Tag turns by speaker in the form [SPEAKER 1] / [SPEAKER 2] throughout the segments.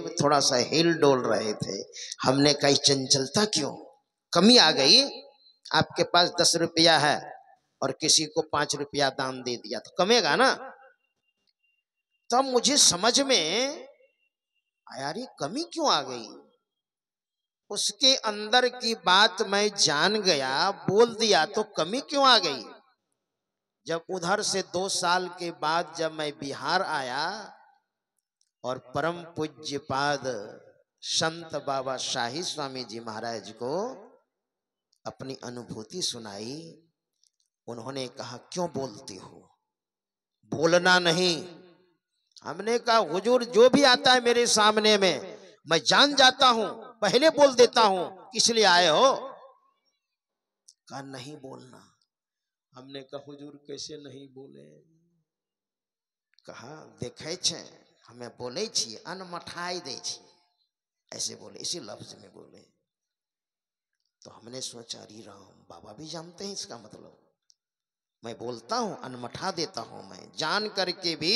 [SPEAKER 1] थोड़ा सा हिल डोल रहे थे। हमने कही चंचलता क्यों, कमी आ गई? आपके पास 10 रुपया है और किसी को 5 रुपया दान दे दिया तो कमेगा ना। तब तो मुझे समझ में आया ये कमी क्यों आ गई। उसके अंदर की बात मैं जान गया, बोल दिया तो कमी क्यों आ गई। जब उधर से 2 साल के बाद जब मैं बिहार आया और परम पूज्य पाद संत बाबा शाही स्वामी जी महाराज को अपनी अनुभूति सुनाई, उन्होंने कहा क्यों बोलती हो, बोलना नहीं। हमने कहा हुजूर जो भी आता है मेरे सामने में मैं जान जाता हूं, पहले बोल देता हूं, किस लिए आए हो। कहा नहीं बोलना। हमने कहा हुजूर कैसे नहीं बोले। कहा देखे छे हमें बोले छी अनमठाई दे छी, ऐसे बोले, इसी लफ्ज में बोले। तो हमने सोचा अरे राम, बाबा भी जानते हैं इसका मतलब। मैं बोलता हूं अनमठा देता हूं, मैं जान करके भी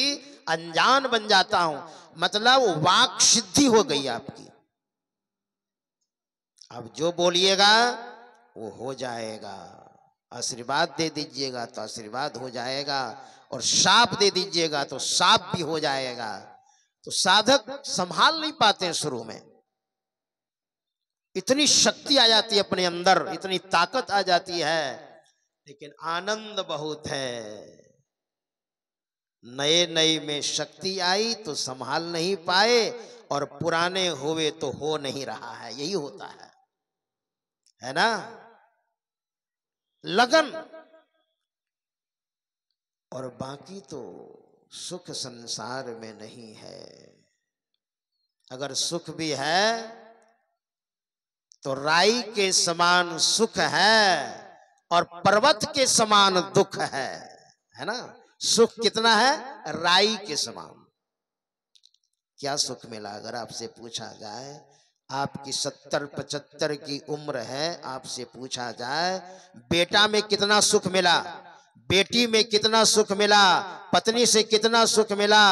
[SPEAKER 1] अनजान बन जाता हूं, मतलब वाक सिद्धि हो गई आपकी। अब जो बोलिएगा वो हो जाएगा, आशीर्वाद दे दीजिएगा तो आशीर्वाद हो जाएगा, और साप दे दीजिएगा तो साप भी हो जाएगा। तो साधक संभाल नहीं पाते हैं शुरू में, इतनी शक्ति आ जाती है अपने अंदर, इतनी ताकत आ जाती है, लेकिन आनंद बहुत है। नए नए में शक्ति आई तो संभाल नहीं पाए, और पुराने हुए तो हो नहीं रहा है, यही होता है ना। लगन और बाकी तो सुख संसार में नहीं है। अगर सुख भी है तो राई के समान सुख है और पर्वत के समान दुख है ना। सुख कितना है, राई के समान। क्या सुख मिला अगर आपसे पूछा जाए, आपकी 70-75 की उम्र है, आपसे पूछा जाए बेटा में कितना सुख मिला, बेटी में कितना सुख मिला, पत्नी से कितना सुख मिला,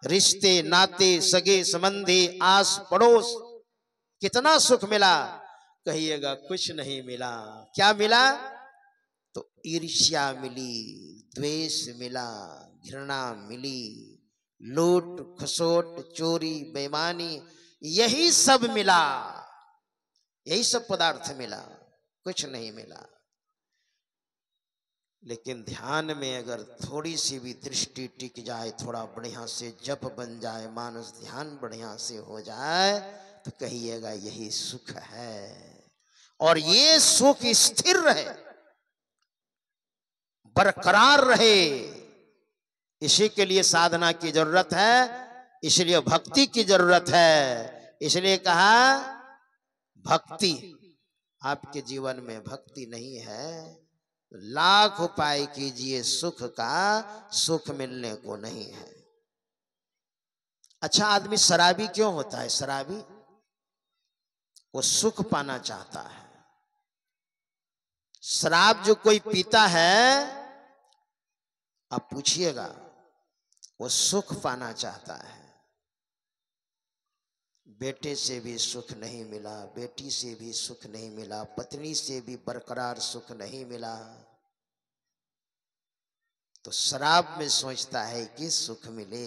[SPEAKER 1] रिश्ते नाते सगे संबंधी आस पड़ोस कितना सुख मिला, कहिएगा कुछ नहीं मिला। क्या मिला, तो ईर्ष्या मिली, द्वेष मिला, घृणा मिली, लूट खसोट चोरी बेईमानी, यही सब मिला, यही सब पदार्थ मिला, कुछ नहीं मिला। लेकिन ध्यान में अगर थोड़ी सी भी दृष्टि टिक जाए, थोड़ा बढ़िया से जप बन जाए, मानस ध्यान बढ़िया से हो जाए, तो कहिएगा यही सुख है। और ये सुख स्थिर रहे, बरकरार रहे, इसी के लिए साधना की जरूरत है, इसलिए भक्ति की जरूरत है। इसलिए कहा भक्ति, आपके जीवन में भक्ति नहीं है, लाख उपाय कीजिए सुख का, सुख मिलने को नहीं है। अच्छा आदमी शराबी क्यों होता है, शराबी वो सुख पाना चाहता है। शराब जो कोई पीता है, आप पूछिएगा, वो सुख पाना चाहता है। बेटे से भी सुख नहीं मिला, बेटी से भी सुख नहीं मिला, पत्नी से भी बरकरार सुख नहीं मिला, तो शराब में सोचता है कि सुख मिले,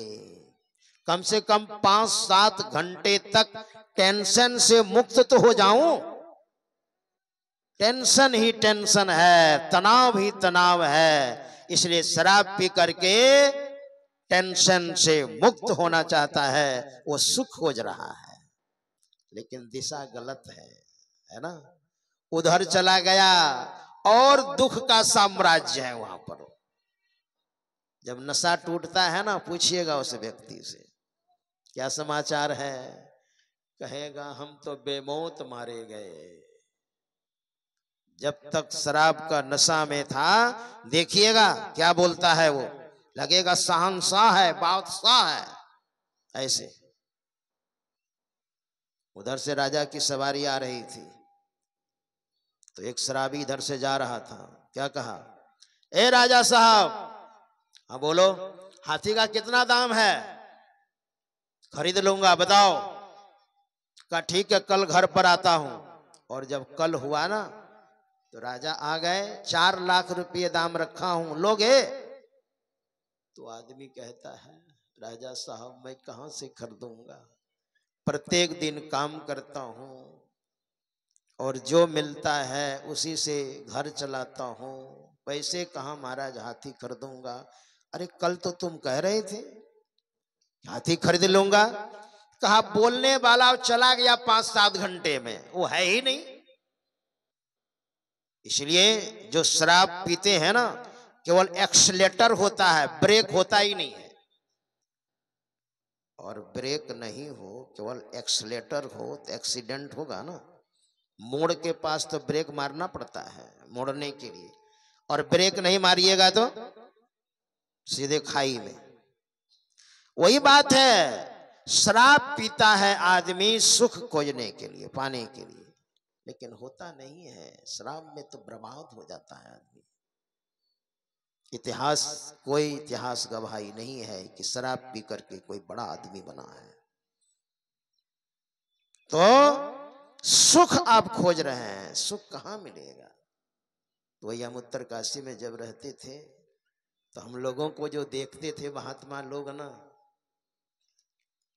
[SPEAKER 1] कम से कम 5-7 घंटे तक टेंशन से मुक्त तो हो जाऊं। टेंशन ही टेंशन है, तनाव ही तनाव है, इसलिए शराब पी करके टेंशन से मुक्त होना चाहता है, वो सुख खोज रहा है, लेकिन दिशा गलत है ना। उधर चला गया और दुख का साम्राज्य है वहां पर। जब नशा टूटता है ना, पूछिएगा उस व्यक्ति से क्या समाचार है, कहेगा हम तो बेमौत मारे गए। जब तक शराब का नशा में था, देखिएगा क्या बोलता है वो, लगेगा शहंशाह है, बादशाह है, ऐसे। उधर से राजा की सवारी आ रही थी, तो एक शराबी इधर से जा रहा था, क्या कहा, ए राजा साहब, हाँ बोलो, हाथी का कितना दाम है, खरीद लूंगा, बताओ। कहा ठीक है कल घर पर आता हूं। और जब कल हुआ ना तो राजा आ गए, 4 लाख रुपये दाम रखा हूं, लोगे? तो आदमी कहता है राजा साहब मैं कहां से खरीदूंगा, प्रत्येक दिन काम करता हूं और जो मिलता है उसी से घर चलाता हूं, पैसे कहां महाराज हाथी खरीदूंगा। अरे कल तो तुम कह रहे थे हाथी खरीद लूंगा। कहा बोलने वाला चला गया 5-7 घंटे में, वो है ही नहीं। इसलिए जो शराब पीते हैं ना, केवल एक्सीलेटर होता है, ब्रेक होता ही नहीं है। और ब्रेक नहीं हो, केवल एक्सीलेटर हो तो एक्सीडेंट होगा ना। मोड़ के पास तो ब्रेक मारना पड़ता है मोड़ने के लिए, और ब्रेक नहीं मारिएगा तो सीधे खाई में। वही बात है, शराब पीता है आदमी सुख खोजने के लिए, पाने के लिए, लेकिन होता नहीं है। शराब में तो बर्बाद हो जाता है आदमी। कोई इतिहास गवाही नहीं है कि शराब पी करके कोई बड़ा आदमी बना है। तो सुख आप खोज रहे हैं, सुख कहां मिलेगा? तो वही हम उत्तरकाशी में जब रहते थे तो हम लोगों को जो देखते थे महात्मा लोग ना,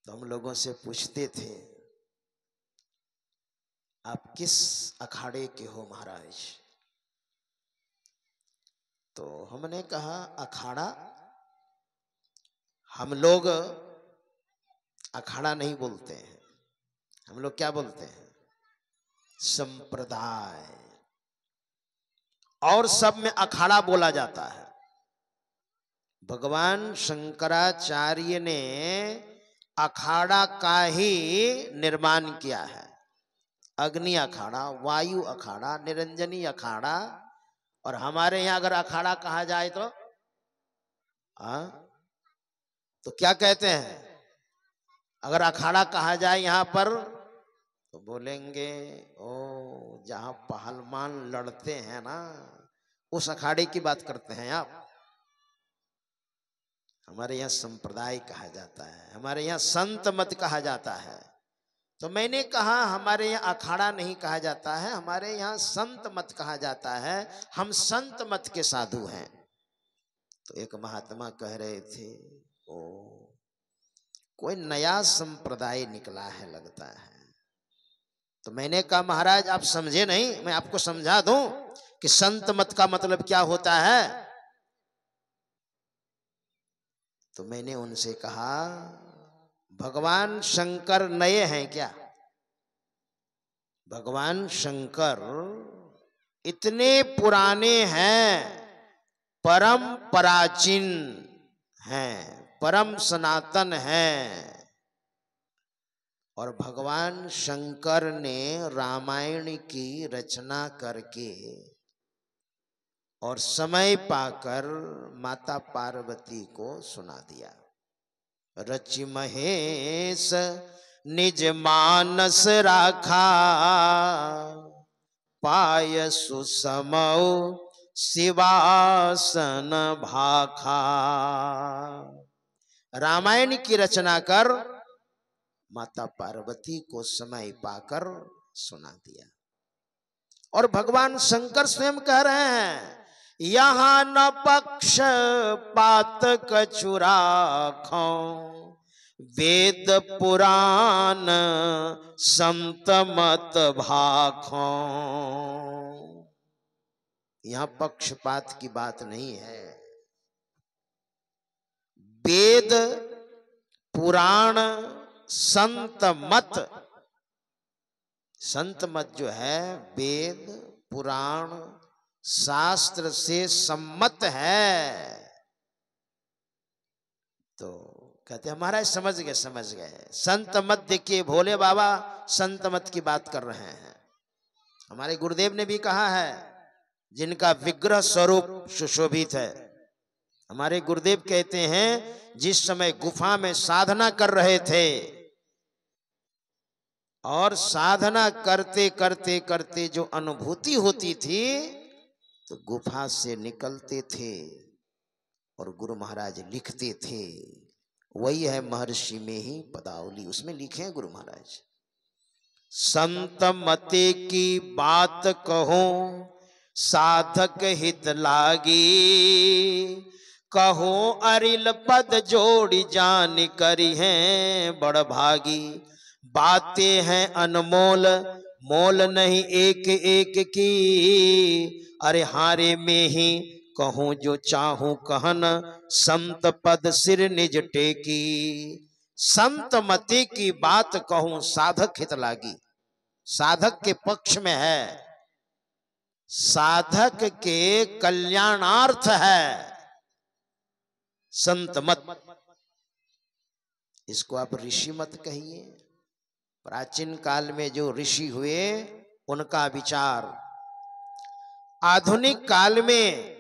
[SPEAKER 1] तो हम लोगों से पूछते थे आप किस अखाड़े के हो महाराज? तो हमने कहा अखाड़ा, हम लोग अखाड़ा नहीं बोलते हैं, हम लोग क्या बोलते हैं? संप्रदाय। और सब में अखाड़ा बोला जाता है। भगवान शंकराचार्य ने अखाड़ा का ही निर्माण किया है। अग्नि अखाड़ा, वायु अखाड़ा, निरंजनी अखाड़ा। और हमारे यहां अगर अखाड़ा कहा जाए तो तो क्या कहते हैं? अगर अखाड़ा कहा जाए यहां पर तो बोलेंगे ओ जहां पहलवान लड़ते हैं ना, उस अखाड़े की बात करते हैं आप। हमारे यहाँ संप्रदाय कहा जाता है, हमारे यहाँ संत मत कहा जाता है। तो मैंने कहा हमारे यहाँ अखाड़ा नहीं कहा जाता है, हमारे यहाँ संत मत कहा जाता है, हम संत मत के साधु हैं। तो एक महात्मा कह रहे थे ओ कोई नया संप्रदाय निकला है लगता है। तो मैंने कहा महाराज आप समझे नहीं, मैं आपको समझा दूं कि संत मत का मतलब क्या होता है। तो मैंने उनसे कहा भगवान शंकर नए हैं क्या? भगवान शंकर इतने पुराने हैं, परम प्राचीन हैं, परम सनातन हैं। और भगवान शंकर ने रामायण की रचना करके और समय पाकर माता पार्वती को सुना दिया। रचि महेश निज मानस राखा, पाय सुसमौ शिवासन भाखा। रामायण की रचना कर माता पार्वती को समय पाकर सुना दिया। और भगवान शंकर स्वयं कह रहे हैं यहाँ न पक्ष पात कछु राखो, वेद पुराण संत मत भाखो। यहाँ पक्षपात की बात नहीं है। वेद पुराण संत मत, संत मत जो है वेद पुराण शास्त्र से सम्मत है। तो कहते हैं महाराज समझ गए समझ गए। संत मत देखिए भोले बाबा संत मत की बात कर रहे हैं। हमारे गुरुदेव ने भी कहा है जिनका विग्रह स्वरूप सुशोभित है। हमारे गुरुदेव कहते हैं जिस समय गुफा में साधना कर रहे थे और साधना करते करते करते जो अनुभूति होती थी तो गुफा से निकलते थे और गुरु महाराज लिखते थे। वही है महर्षि में ही पदावली, उसमें लिखे हैं गुरु महाराज। संत मति की बात कहूं साधक हित लागी, कहो अरिल पद जोड़ी जान करी हैं बड़ भागी। बातें हैं अनमोल मोल नहीं एक एक की, अरे हारे में ही कहूं जो चाहूं कहन, संत पद सिर निज टेकी। संत मति की बात कहूं साधक हित लागी, साधक के पक्ष में है, साधक के कल्याणार्थ है संत मत। इसको आप ऋषि मत कहिए। प्राचीन काल में जो ऋषि हुए उनका विचार, आधुनिक काल में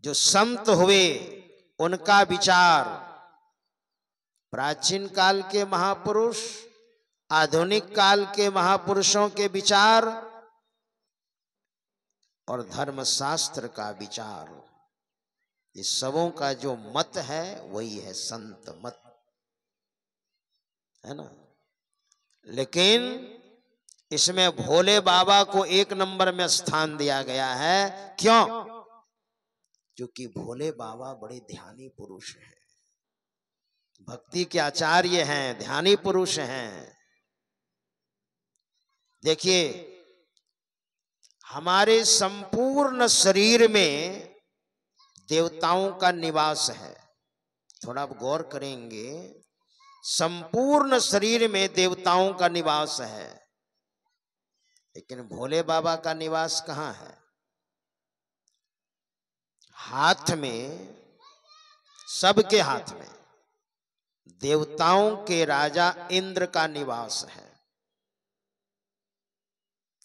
[SPEAKER 1] जो संत हुए उनका विचार, प्राचीन काल के महापुरुष आधुनिक काल के महापुरुषों के विचार और धर्मशास्त्र का विचार, इस सबों का जो मत है वही है संत मत, है ना। लेकिन इसमें भोले बाबा को एक नंबर में स्थान दिया गया है। क्यों? क्योंकि भोले बाबा बड़े ध्यानी पुरुष हैं, भक्ति के आचार्य हैं, ध्यानी पुरुष हैं। देखिए, हमारे संपूर्ण शरीर में देवताओं का निवास है। थोड़ा आप गौर करेंगे, संपूर्ण शरीर में देवताओं का निवास है, लेकिन भोले बाबा का निवास कहाँ है? हाथ में, सबके हाथ में देवताओं के राजा इंद्र का निवास है।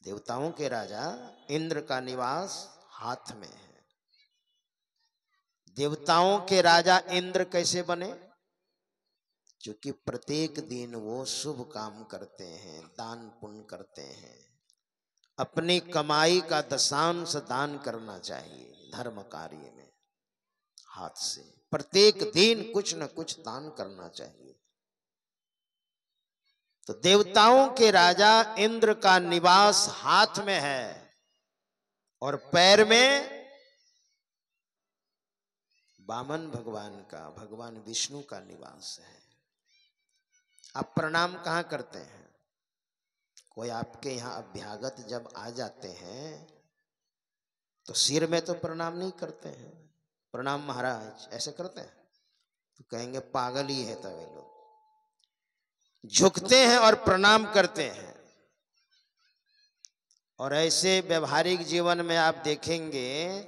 [SPEAKER 1] देवताओं के राजा इंद्र का निवास हाथ में है। देवताओं के राजा इंद्र कैसे बने? क्योंकि प्रत्येक दिन वो शुभ काम करते हैं, दान पुण्य करते हैं। अपनी कमाई का दशांश दान करना चाहिए धर्म कार्य में, हाथ से प्रत्येक दिन कुछ न कुछ दान करना चाहिए। तो देवताओं के राजा इंद्र का निवास हाथ में है और पैर में वामन भगवान का, भगवान विष्णु का निवास है। आप प्रणाम कहाँ करते हैं? कोई आपके यहाँ अभ्यागत जब आ जाते हैं तो सिर में तो प्रणाम नहीं करते हैं, प्रणाम महाराज ऐसे करते हैं, तो कहेंगे पागल ही है। तब वे लोग झुकते हैं और प्रणाम करते हैं। और ऐसे व्यवहारिक जीवन में आप देखेंगे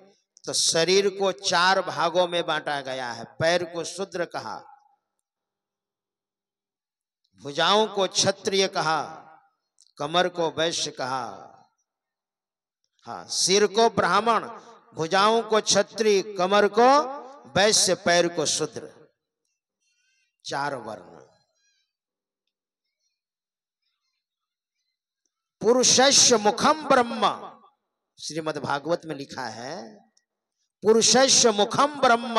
[SPEAKER 1] तो शरीर को 4 भागों में बांटा गया है। पैर को शूद्र कहा, भुजाओं को क्षत्रिय कहा, कमर को वैश्य कहा, हाँ, सिर को ब्राह्मण, भुजाओं को क्षत्रिय, कमर को वैश्य, पैर को शूद्र, 4 वर्ण। पुरुषस्य मुखम ब्रह्म, श्रीमद् भागवत में लिखा है पुरुषस्य मुखम ब्रह्म।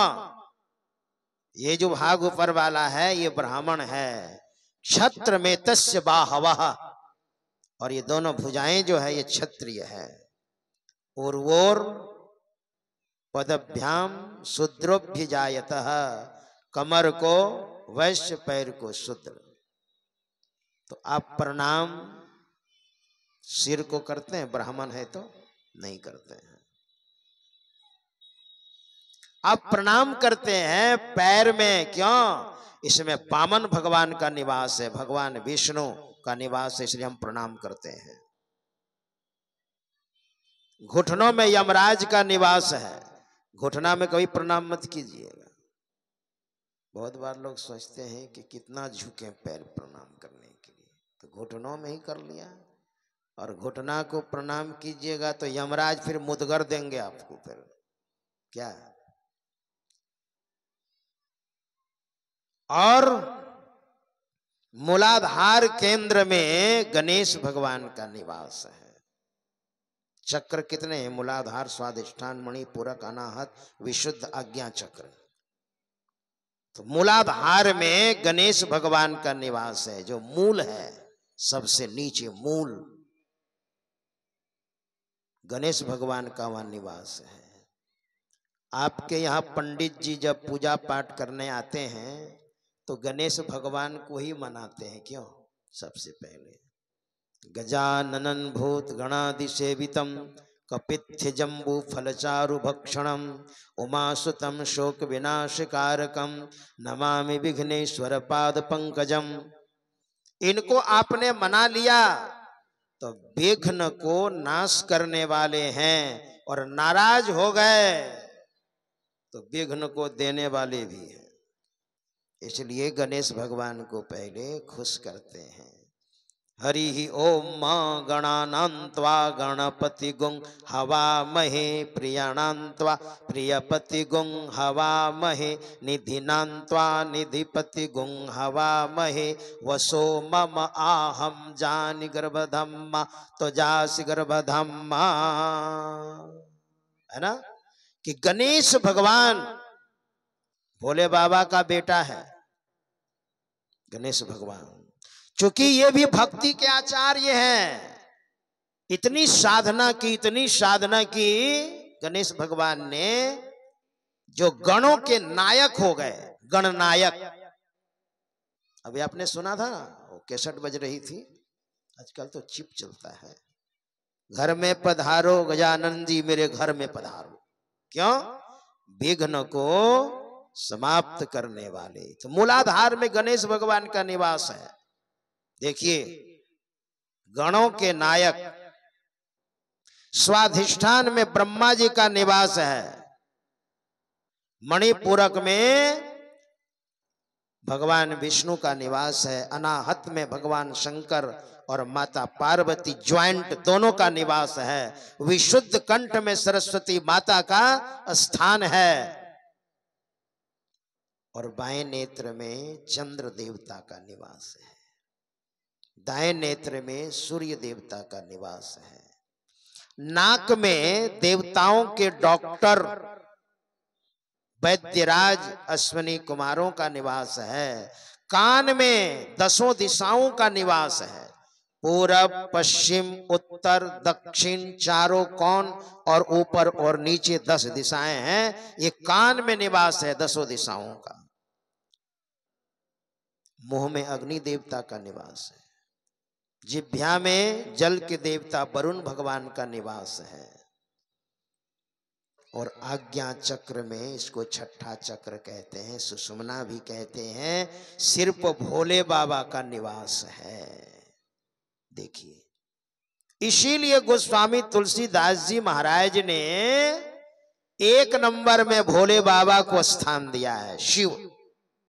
[SPEAKER 1] ये जो भाग ऊपर वाला है ये ब्राह्मण है। क्षत्र में तस्य बाहवः, और ये दोनों भुजाएं जो है ये क्षत्रिय है। उर्वोर पदभ्याम शूद्रोभ्यजायतः, कमर को वैश्य, पैर को शूद्र। तो आप प्रणाम सिर को करते हैं, ब्राह्मण है तो नहीं करते हैं। आप प्रणाम करते हैं पैर में, क्यों? इसमें वामन भगवान का निवास है, भगवान विष्णु का निवास है, इसलिए हम प्रणाम करते हैं। घुटनों में यमराज का निवास है, घुटना में कभी प्रणाम मत कीजिएगा। बहुत बार लोग सोचते हैं कि कितना झुके पैर प्रणाम करने के लिए, तो घुटनों में ही कर लिया। और घुटना को प्रणाम कीजिएगा तो यमराज फिर मुदगर देंगे आपको, फिर क्या? और मूलाधार केंद्र में गणेश भगवान का निवास है। चक्र कितने हैं? मूलाधार, स्वादिष्ठान, मणि, पूरक, अनाहत, विशुद्ध, आज्ञा चक्र। तो मूलाधार में गणेश भगवान का निवास है, जो मूल है सबसे नीचे मूल गणेश भगवान का वहां निवास है। आपके यहाँ पंडित जी जब पूजा पाठ करने आते हैं तो गणेश भगवान को ही मनाते हैं। क्यों? सबसे पहले गजाननं भूत गणादि सेवितम कपित्थ जम्बू फलचारु भक्षणम उमासुतम शोक विनाशकारकम नमामि विघ्नेश्वर पाद पंकजम। इनको आपने मना लिया तो विघ्न को नाश करने वाले हैं, और नाराज हो गए तो विघ्न को देने वाले भी हैं। इसलिए गणेश भगवान को पहले खुश करते हैं। हरि ही ओम मां गणानान्त्वा गणपति गुं हवामहे प्रियाणान्त्वा प्रियपति गुं हवामहे निधिनान्त्वा निधिपति गुं हवामहे वसो मम आहम जानि गर्भधम्मा तो जासि गर्भधम्मा। है ना कि गणेश भगवान भोले बाबा का बेटा है। गणेश भगवान चूंकि ये भी भक्ति के आचार्य हैं, इतनी साधना की गणेश भगवान ने, जो गणों के नायक हो गए, गणनायक। अभी आपने सुना था वो कैसेट बज रही थी, आजकल तो चिप चलता है। घर में पधारो गजानन जी मेरे घर में पधारो। क्यों? विघ्न को समाप्त करने वाले। तो मूलाधार में गणेश भगवान का निवास है। देखिए, गणों के नायक, स्वाधिष्ठान में ब्रह्मा जी का निवास है। मणिपूरक में भगवान विष्णु का निवास है। अनाहत में भगवान शंकर और माता पार्वती ज्वाइंट दोनों का निवास है। विशुद्ध कंठ में सरस्वती माता का स्थान है, और बाएं नेत्र में चंद्र देवता का निवास है। दाएं नेत्र में सूर्य देवता का निवास है। नाक में देवताओं के डॉक्टर वैद्यराज अश्विनी कुमारों का निवास है। कान में 10 दिशाओं का निवास है। पूरब, पश्चिम, उत्तर, दक्षिण, चारों कोण और ऊपर और नीचे 10 दिशाएं हैं। ये कान में निवास है 10 दिशाओं का। मुंह में अग्नि देवता का निवास है। जिह्वा में जल के देवता वरुण भगवान का निवास है। और आज्ञा चक्र में, इसको छठा चक्र कहते हैं, सुषुम्ना भी कहते हैं, सिर्फ भोले बाबा का निवास है। देखिए, इसीलिए गोस्वामी तुलसीदास जी महाराज ने 1 नंबर में भोले बाबा को स्थान दिया है। शिव